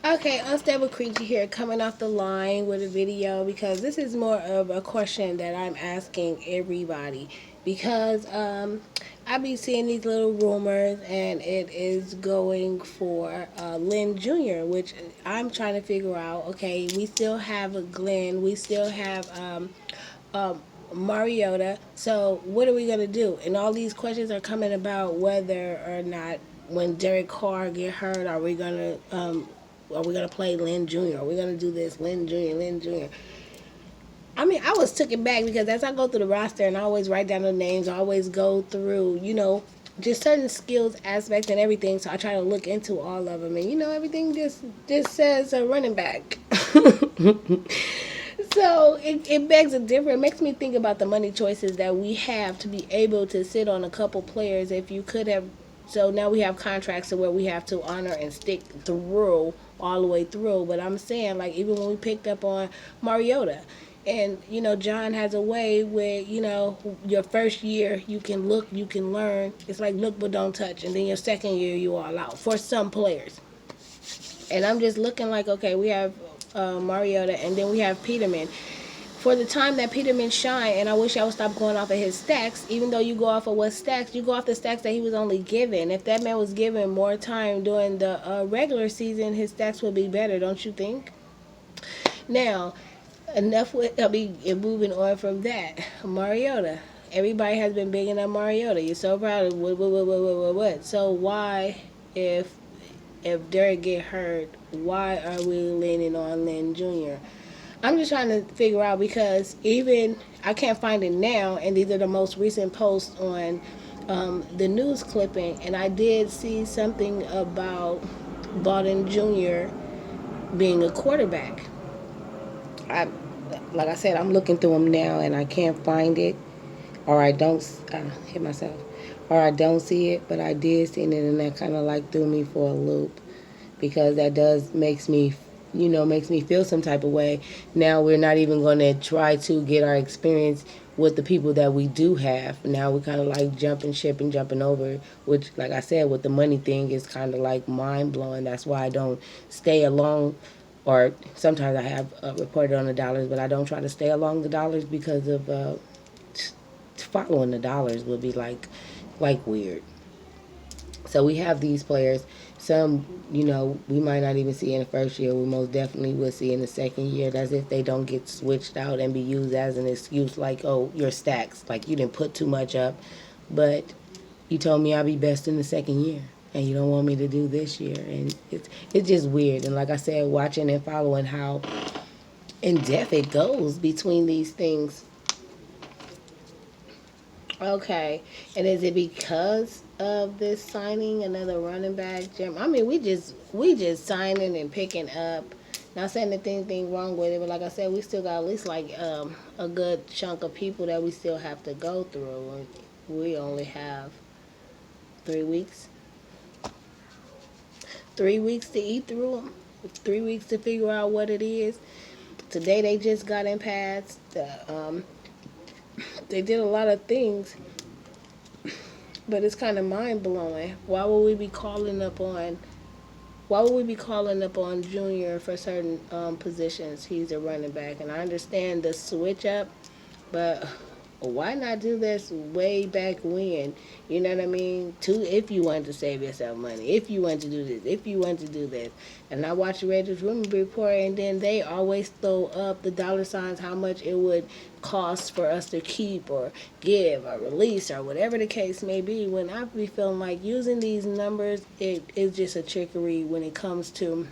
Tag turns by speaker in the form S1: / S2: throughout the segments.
S1: Okay, Unstable Creature here, coming off the line with a video because this is more of a question that I'm asking everybody because I be seeing these little rumors and it is going for Lynn Jr., which I'm trying to figure out. Okay, we still have Glenn, we still have um, Mariota. So what are we gonna do? And all these questions are coming about whether or not when Derek Carr get hurt, are we gonna play Lynn Jr.? Are we gonna do this Lynn Jr. Lynn Jr. I mean, I was taken back because as I go through the roster and I always write down the names, I always go through, just certain skills, aspects, and everything. So I try to look into all of them, and everything just says a running back. So it begs a different. It makes me think about the money choices that we have to be able to sit on a couple players. If you could have, so now we have contracts to where we have to honor and stick through all the way through. But I'm saying, like, even when we picked up on Mariota, and John has a way where your first year you can look, you can learn. It's like look but don't touch, and then your second year you all out for some players. And I'm just looking like, okay, we have Mariota, and then we have Peterman. For the time that Peterman shine, and I wish I would stop going off of his stacks. Even though you go off of what stacks, you go off the stacks that he was only given. If that man was given more time during the regular season, his stacks would be better, don't you think? Now, enough with moving on from that. Mariota. Everybody has been bigging up Mariota. You're so proud of what. So why, if Derek get hurt, why are we leaning on Lynn Jr.? I'm just trying to figure out because even I can't find it now, and these are the most recent posts on the news clipping, and I did see something about Bowden Jr. being a quarterback. I, like I said, I'm looking through them now, and I can't find it, or I don't hit myself, or I don't see it, but I did see it, and that kind of like threw me for a loop because that does makes me feel some type of way. Now we're not even going to try to get our experience with the people that we do have. Now we're kind of like jumping ship and jumping over, which, like I said, with the money thing is kind of like mind blowing. That's why I don't stay along, or sometimes I have reported on the dollars, but I don't try to stay along the dollars because of following the dollars would be like weird. So we have these players. Some, we might not even see in the first year. We most definitely will see in the second year. That's if they don't get switched out and be used as an excuse, like, oh, your stacks, like you didn't put too much up, but you told me I'll be best in the second year, and you don't want me to do this year, and it's just weird. And like I said, watching and following how in depth it goes between these things. Okay, and is it because of this signing another running back, Jim? I mean, we just signing and picking up. Not saying that anything wrong with it, but like I said, we still got at least like a good chunk of people that we still have to go through. And we only have 3 weeks, 3 weeks to eat through them, 3 weeks to figure out what it is. Today they just got in past. They did a lot of things, but it's kind of mind blowing. Why would we be calling up on Junior for certain positions? He's a running back, and I understand the switch up, but why not do this way back when? You know what I mean? If you want to save yourself money, if you want to do this, if you want to do this. And I watch the Raiders Rumor Report, and then they always throw up the dollar signs, how much it would cost for us to keep or give or release or whatever the case may be. When I be feeling like using these numbers, it is just a trickery when it comes to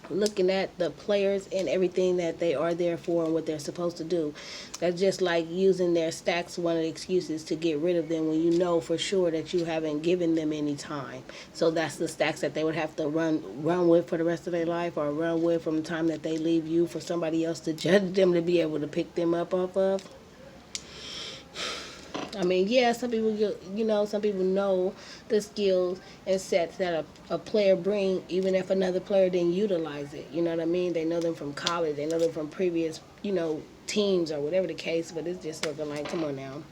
S1: looking at the players and everything that they are there for and what they're supposed to do. That's just like using their stacks, one of the excuses to get rid of them when you know for sure that you haven't given them any time. So that's the stacks that they would have to run with for the rest of their life, or run with from the time that they leave you for somebody else to judge them to be able to pick them up off of. I mean, yeah, some people know the skills and sets that a player bring, even if another player didn't utilize it. You know what I mean? They know them from college. They know them from previous, teams or whatever the case. But it's just looking like, come on now.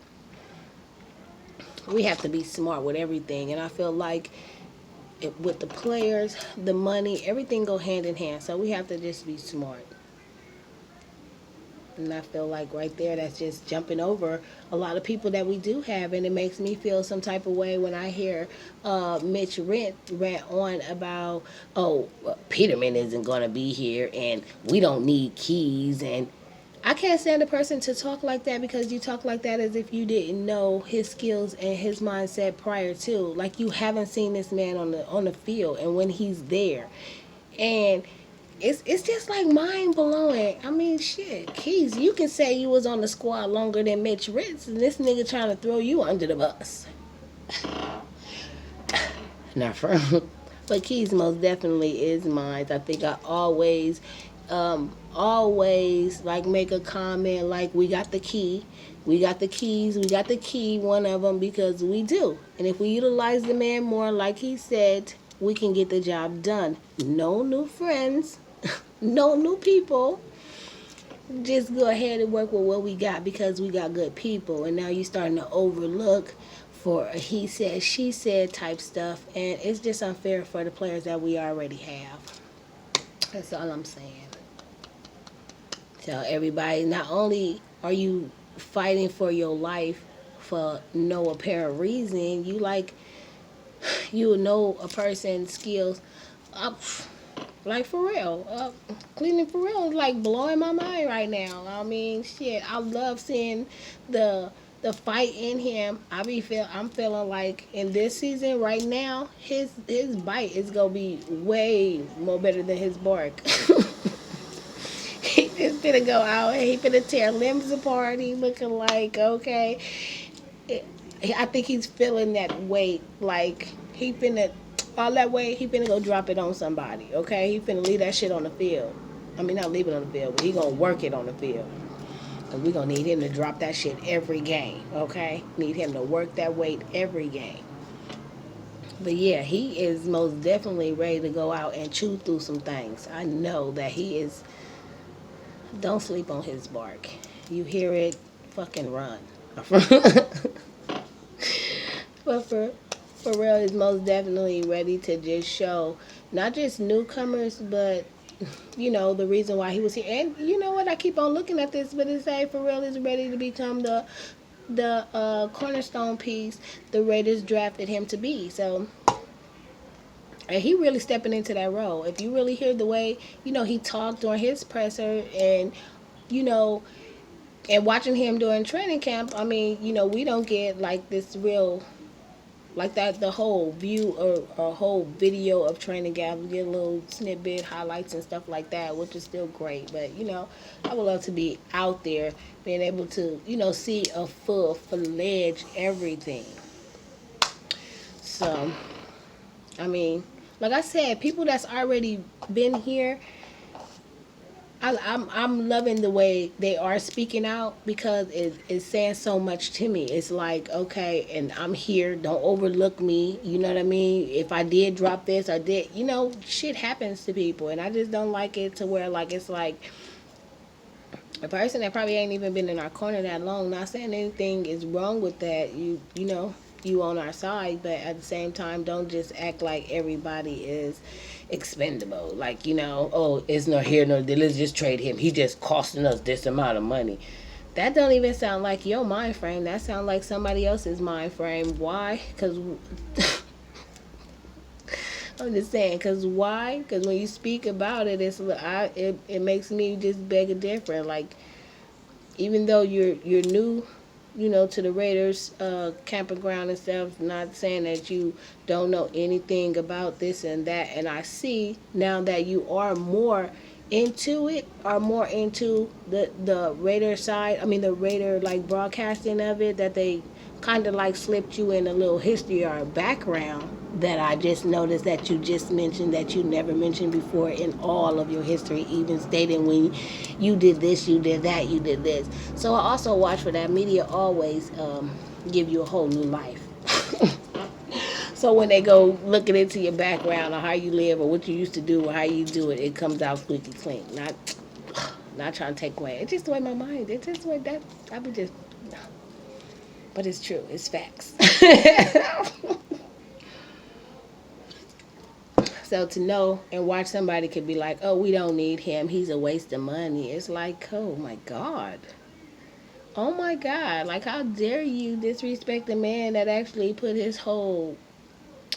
S1: We have to be smart with everything. And I feel like with the players, the money, everything go hand in hand. So we have to just be smart. And I feel like right there, that's just jumping over a lot of people that we do have. And it makes me feel some type of way when I hear Mitch rant on about, oh, Peterman isn't going to be here and we don't need keys. And I can't stand a person to talk like that, because you talk like that as if you didn't know his skills and his mindset prior to. Like you haven't seen this man on the field and when he's there. And it's just like mind blowing. I mean, shit, Keys, you can say you was on the squad longer than Mitch Ritz, and this nigga trying to throw you under the bus. Not for, but Keys most definitely is mine. I think I always like make a comment like we got the key. We got the keys, we got the key, one of them, because we do. And if we utilize the man more, like he said, we can get the job done. No new friends, no new people. Just go ahead and work with what we got, because we got good people. And now you're starting to overlook for a he said, she said type stuff. And it's just unfair for the players that we already have. That's all I'm saying. So everybody, not only are you fighting for your life for no apparent reason, you know a person's skills. Like Ferrell, cleaning Ferrell is like blowing my mind right now. I mean, shit, I love seeing the fight in him. I'm feeling like in this season right now, his bite is gonna be way more better than his bark. He just finna go out and he finna tear limbs apart. He looking like, okay. I think he's feeling that weight. Like, he finna, all that weight, he finna go drop it on somebody, okay? He finna leave that shit on the field. I mean, not leave it on the field, but he gonna work it on the field. And we gonna need him to drop that shit every game, okay? Need him to work that weight every game. But yeah, he is most definitely ready to go out and chew through some things. I know that he is. Don't sleep on his bark. You hear it, fucking run. But Ferrell is most definitely ready to just show not just newcomers, but the reason why he was here. And you know what? I keep on looking at this, but it say Ferrell is ready to become the cornerstone piece the Raiders drafted him to be. So. And he really stepping into that role. If you really hear the way, he talked during his presser and, and watching him during training camp, I mean, we don't get like this real, like that, the whole view or a whole video of training camp. We get a little snippet, highlights and stuff like that, which is still great. But, I would love to be out there, being able to, see a full-fledged everything. So, I mean, like I said, people that's already been here, I'm loving the way they are speaking out, because it's saying so much to me. It's like, okay, and I'm here. Don't overlook me. You know what I mean? If I did drop this, I did. Shit happens to people, and I just don't like it to where like it's like a person that probably ain't even been in our corner that long. Not saying anything is wrong with that. You on our side, but at the same time, don't just act like everybody is expendable. Like, oh, it's not here, no, let's just trade him. He just costing us this amount of money. That don't even sound like your mind frame. That sound like somebody else's mind frame. Why? Because I'm just saying, because why? Because when you speak about it, it makes me just beg a different. Like, even though you're new, to the Raiders camping ground and stuff, not saying that you don't know anything about this and that. And I see now that you are more into it, are more into the Raider side. I mean, the Raider, like, broadcasting of it, that they kind of like slipped you in a little history or background that I just noticed that you just mentioned, that you never mentioned before in all of your history, even stating when you did this, you did that, you did this. So I also watch for that. Media always give you a whole new life. So when they go looking into your background or how you live or what you used to do or how you do it, it comes out squeaky clean. Not trying to take away. It's just the way my mind. It's just the way that I be just. But it's true. It's facts. So to know and watch somebody could be like, oh, we don't need him. He's a waste of money. It's like, oh my God. Oh my God. Like, how dare you disrespect a man that actually put his whole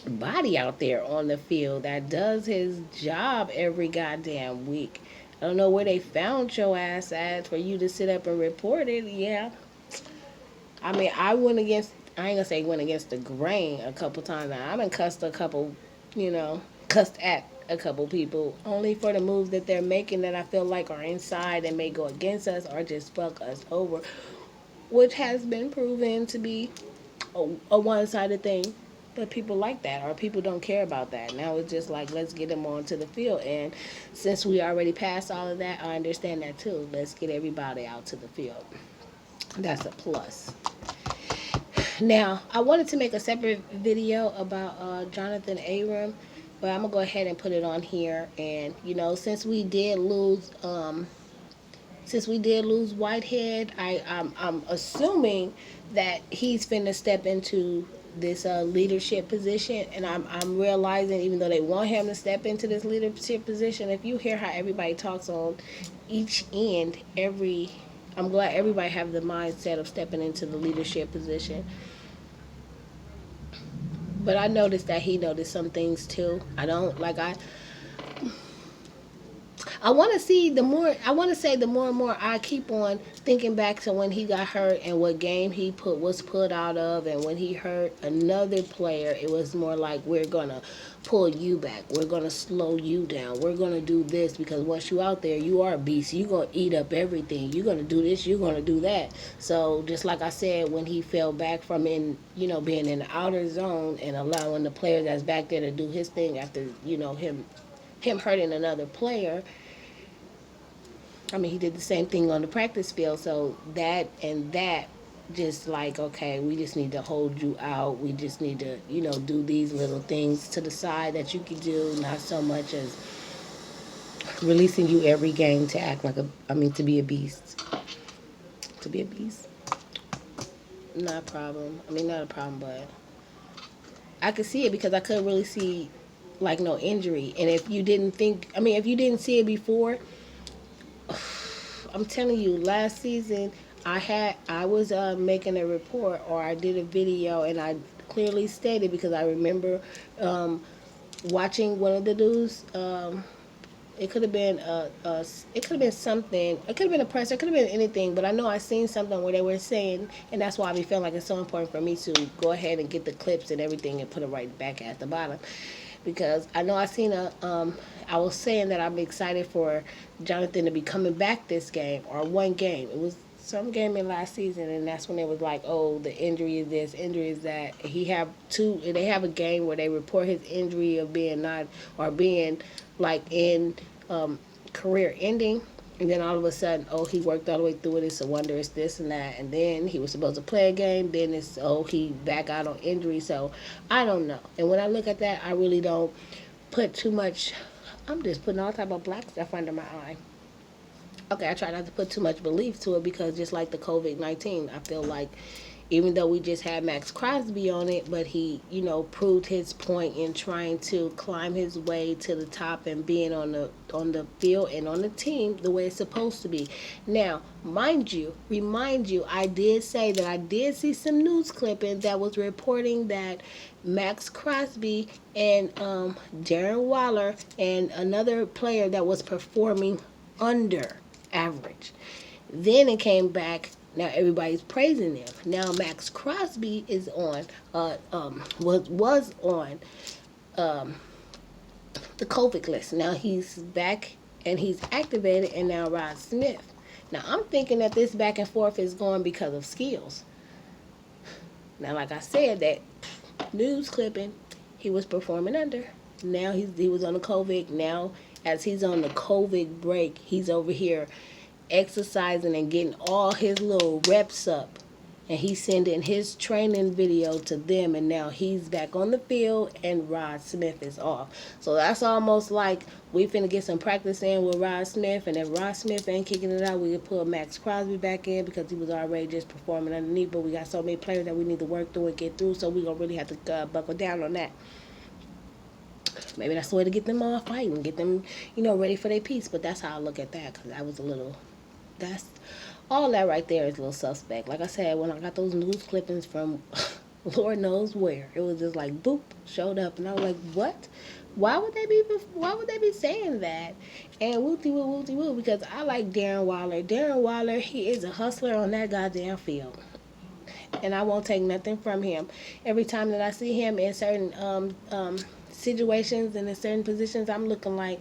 S1: body out there on the field, that does his job every goddamn week. I don't know where they found your ass at for you to sit up and report it. Yeah. I mean, I ain't gonna say went against the grain a couple times. I've been cussed at a couple people only for the moves that they're making that I feel like are inside and may go against us or just fuck us over, which has been proven to be a one-sided thing. But people like that, or people don't care about that. Now it's just like, let's get them onto the field. And since we already passed all of that, I understand that too. Let's get everybody out to the field. That's a plus. Now, I wanted to make a separate video about Jonathan Abram, but I'm gonna go ahead and put it on here. And since we did lose Whitehead, I'm assuming that he's finna step into this leadership position, and I'm realizing, even though they want him to step into this leadership position, if you hear how everybody talks on each end, I'm glad everybody have the mindset of stepping into the leadership position. But I noticed that he noticed some things too. I want to say the more and more I keep on thinking back to when he got hurt and what game he was put out of, and when he hurt another player, it was more like, we're gonna pull you back, we're gonna slow you down, we're gonna do this, because once you out there, you are a beast, you're gonna eat up everything, you're gonna do this, you're gonna do that. So just like I said, when he fell back from being in the outer zone and allowing the player that's back there to do his thing after him hurting another player. I mean, he did the same thing on the practice field. So that just like, okay, we just need to hold you out. We just need to, do these little things to the side that you can do, not so much as releasing you every game to act like to be a beast. To be a beast. Not a problem. Not a problem, but I could see it because I couldn't really see, like, no injury. And if you didn't see it before, I'm telling you, last season I was making a report, or I did a video, and I clearly stated, because I remember watching one of the dudes. It could have been something. It could have been a press. It could have been anything. But I know I seen something where they were saying, and that's why I be feeling like it's so important for me to go ahead and get the clips and everything and put it right back at the bottom. Because I know I seen I was saying that I'm excited for Jonathan to be coming back this game, or one game. It was some game in last season, and that's when it was like, oh, the injury is this, injury is that. They have a game where they report his injury of being like in career ending. And then all of a sudden, oh, he worked all the way through it. It's a wonder, it's this and that. And then he was supposed to play a game. Then it's, oh, he back out on injury. So I don't know. And when I look at that, I really don't put too much. I'm just putting all type of black stuff under my eye. Okay, I try not to put too much belief to it, because just like the COVID-19, I feel like even though we just had Maxx Crosby on it, but he, proved his point in trying to climb his way to the top and being on the field and on the team the way it's supposed to be. Now, remind you, I did say that I did see some news clipping that was reporting that Maxx Crosby and Darren Waller and another player that was performing under average. Then it came back. Now everybody's praising him. Now Maxx Crosby is on, was on the COVID list. Now he's back and he's activated, and now Rod Smith. Now I'm thinking that this back and forth is going because of skills. Now, like I said, that news clipping, he was performing under. Now he was on the COVID. Now, as he's on the COVID break, he's over here exercising and getting all his little reps up, and he's sending his training video to them, and now he's back on the field and Rod Smith is off. So that's almost like we finna get some practice in with Rod Smith, and if Rod Smith ain't kicking it out, we can put Maxx Crosby back in, because he was already just performing underneath. But we got so many players that we need to work through and get through, so we gonna really have to buckle down on that. Maybe that's the way to get them all fighting, get them, ready for their peace. But that's how I look at that, because I was a little, that's, all that right there is a little suspect. Like I said, when I got those news clippings from Lord knows where, it was just like, boop, showed up. And I was like, what? Why would they be saying that? And whoopty woo, because I like Darren Waller. Darren Waller, he is a hustler on that goddamn field. And I won't take nothing from him. Every time that I see him in certain situations and in certain positions, I'm looking like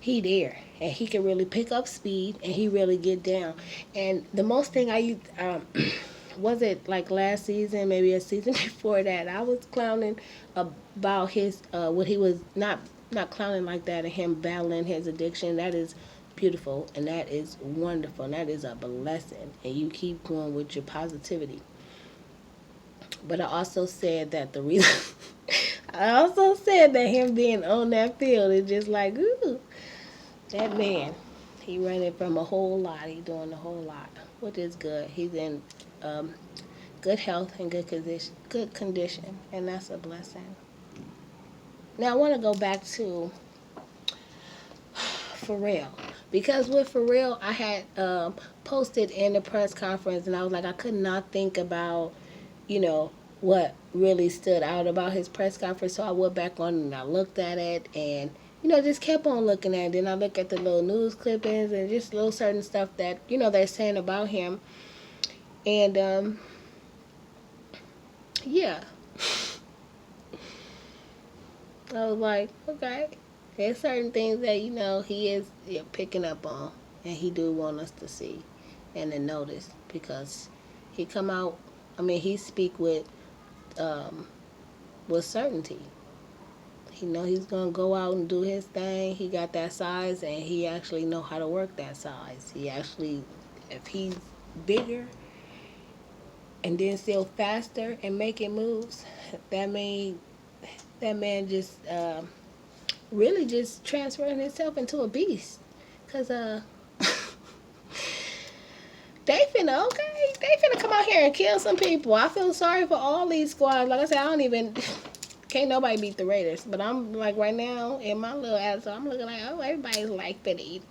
S1: he there, and he can really pick up speed, and he really get down. And the most thing I was it like last season, maybe a season before that, I was clowning about his what he was not clowning like that, and him battling his addiction. That is beautiful, and that is wonderful, and that is a blessing. And you keep going with your positivity. But I also said that the reason I also said that him being on that field is just like, ooh, that man, he running from a whole lot. He doing a whole lot, which is good. He's in good health and good condition, and that's a blessing. Now I want to go back to Ferrell, because with Ferrell, I had posted in the press conference, and I was like, I could not think about, what really stood out about his press conference. So I went back on and I looked at it, and just kept on looking at it. Then I look at the little news clippings and just little certain stuff that they're saying about him, and yeah, I was like, okay, there's certain things that he is picking up on, and he do want us to see and to notice, because he come out. I mean, he speak with certainty. He know he's gonna go out and do his thing. He got that size, and he actually know how to work that size. He actually, if he's bigger and then still faster and making moves, that man just really just transferring himself into a beast. Cause they finna come out here and kill some people. I feel sorry for all these squads. Like I said, I don't even. Can't nobody beat the Raiders. But I'm like, right now in my little ass, I'm looking like, oh, everybody's like finna eat.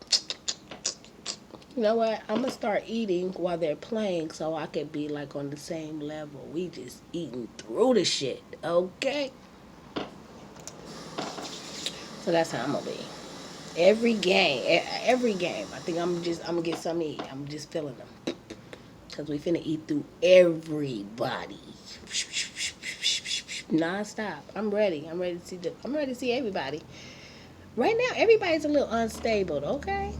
S1: You know what? I'm gonna start eating while they're playing, so I could be like on the same level. We just eating through the shit, okay? So that's how I'm gonna be. Every game. I think I'm gonna get something to eat. I'm just feeling them, cause we finna eat through everybody. Non-stop. I'm ready. I'm ready to see everybody. Right now, everybody's a little unstable, okay?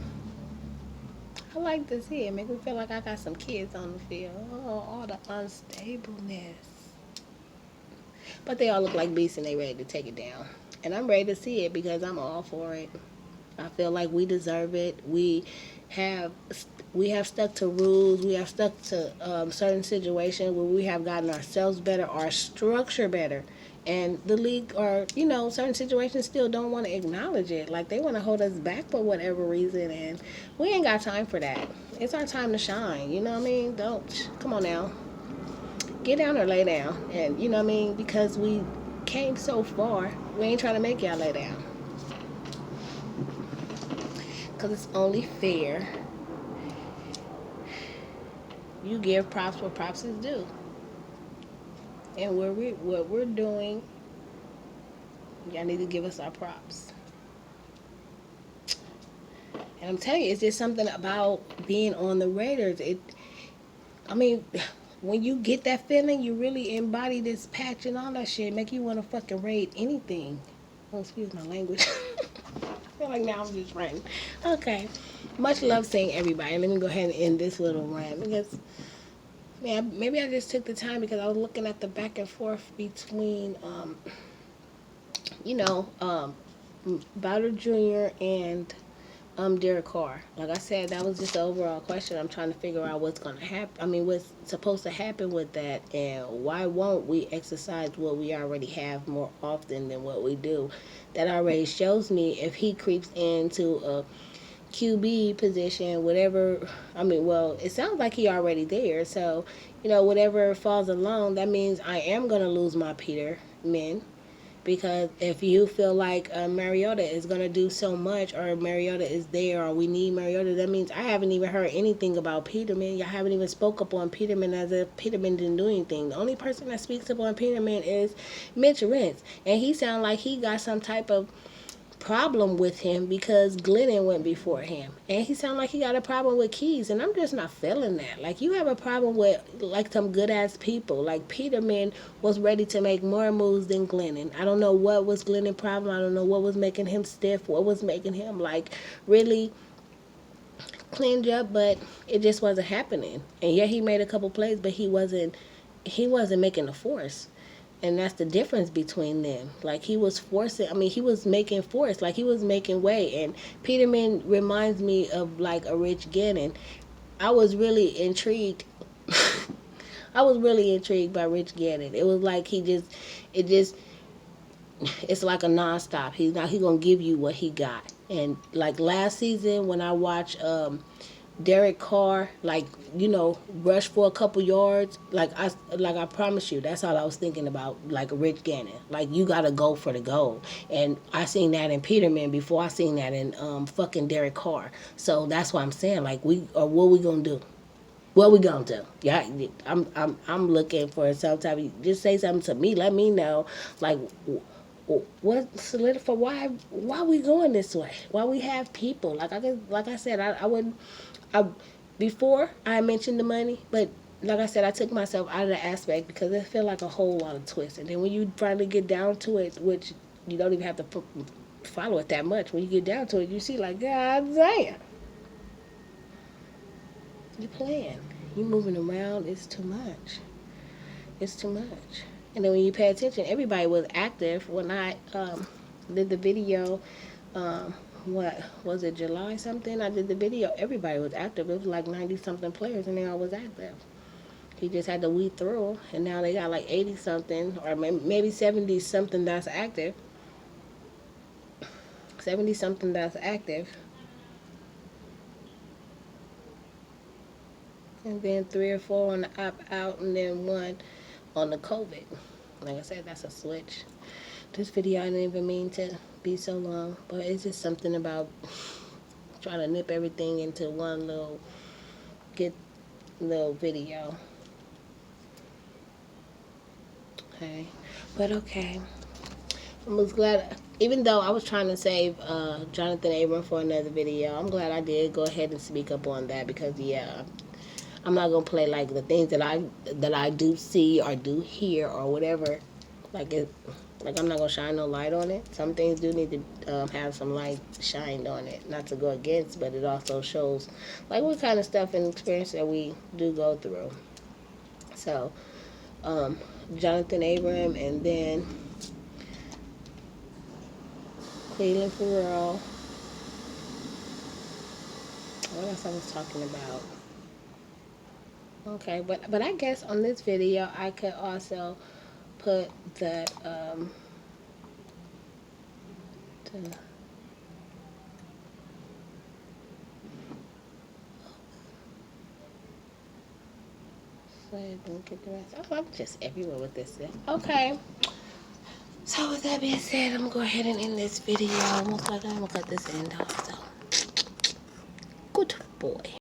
S1: I like to see it. Make me feel like I got some kids on the field. Oh, all the unstableness. But they all look like beasts, and they ready to take it down. And I'm ready to see it, because I'm all for it. I feel like we deserve it. Have we have stuck to rules. We have stuck to certain situations where we have gotten ourselves better, our structure better. And the league, or certain situations, still don't want to acknowledge it. Like, they want to hold us back for whatever reason, and we ain't got time for that. It's our time to shine. You know what I mean? Don't come on now, get down or lay down. And you know what I mean? Because we came so far, we ain't trying to make y'all lay down. Because it's only fair you give props where props is due. And what we're doing, y'all need to give us our props. And I'm telling you, it's just something about being on the Raiders. When you get that feeling, you really embody this patch and all that shit. Make you want to fucking raid anything. Oh, excuse my language. I feel like now I'm just ranting. Okay. Much love seeing everybody. Let me go ahead and end this little rant, because maybe I just took the time, because I was looking at the back and forth between Bowder Jr. and Derek Carr. Like I said, that was just the overall question. I'm trying to figure out what's gonna happen. What's supposed to happen with that, and why won't we exercise what we already have more often than what we do? That already shows me if he creeps into a QB position, whatever. It sounds like he already there. So, whatever falls along, that means I am gonna lose my Peterman. Because if you feel like Mariota is going to do so much, or Mariota is there, or we need Mariota, that means I haven't even heard anything about Peterman. Y'all haven't even spoke up on Peterman as if Peterman didn't do anything. The only person that speaks up on Peterman is Mitch Rentz. And he sounds like he got some type of problem with him because Glennon went before him, and he sounded like he got a problem with Keys, and I'm just not feeling that. Like, you have a problem with like some good ass people. Like, Peterman was ready to make more moves than Glennon. I don't know what was Glennon's problem. I don't know what was making him stiff, what was making him like really cleaned up, but it just wasn't happening. And yeah, he made a couple plays, but he wasn't making the force. And that's the difference between them. Like, he was forcing, I mean, he was making force, like he was making way. And Peterman reminds me of like a Rich Gannon. I was really intrigued. I was really intrigued by Rich Gannon. It was like it's like a nonstop. He gonna give you what he got. And like last season when I watched Derek Carr, like, rush for a couple yards. Like I promise you, that's all I was thinking about. Like Rich Gannon, like, you gotta go for the goal. And I seen that in Peterman before I seen that in fucking Derek Carr. So that's why I'm saying, like, what we gonna do? What we gonna do? Yeah, I'm looking for some type of, just say something to me. Let me know, like, what solidify why we going this way? Why we have people like I said, I wouldn't. Before I mentioned the money, but like I said, I took myself out of the aspect because it felt like a whole lot of twists. And then when you finally get down to it, which you don't even have to follow it that much, when you get down to it, you see, like, God damn, you playing, you moving around. It's too much. It's too much. And then when you pay attention, everybody was active. When I did the video, what was it, July something? I did the video. Everybody was active. It was like 90 something players, and they all was active. He just had to weed through, and now they got like 80 something, or maybe 70 something that's active. 70 something that's active, and then 3 or 4 on the opt out, and then 1 on the COVID. Like I said, that's a switch. This video, I didn't even mean to be so long, but it's just something about trying to nip everything into one little video. Okay, but okay. I was glad, even though I was trying to save Jonathan Abram for another video, I'm glad I did go ahead and speak up on that, because yeah, I'm not gonna play like the things that I do see or do hear or whatever. Like, I'm not gonna shine no light on it. Some things do need to have some light shined on it, not to go against, but it also shows like what kind of stuff and experience that we do go through. So, Jonathan Abram, and then Clelin Ferrell. What else I was talking about? Okay, but I guess on this video I could also put that I'm just everywhere with this stuff. Okay. So with that being said, I'm gonna go ahead and end this video. Most likely I'm gonna cut this end off. So good boy.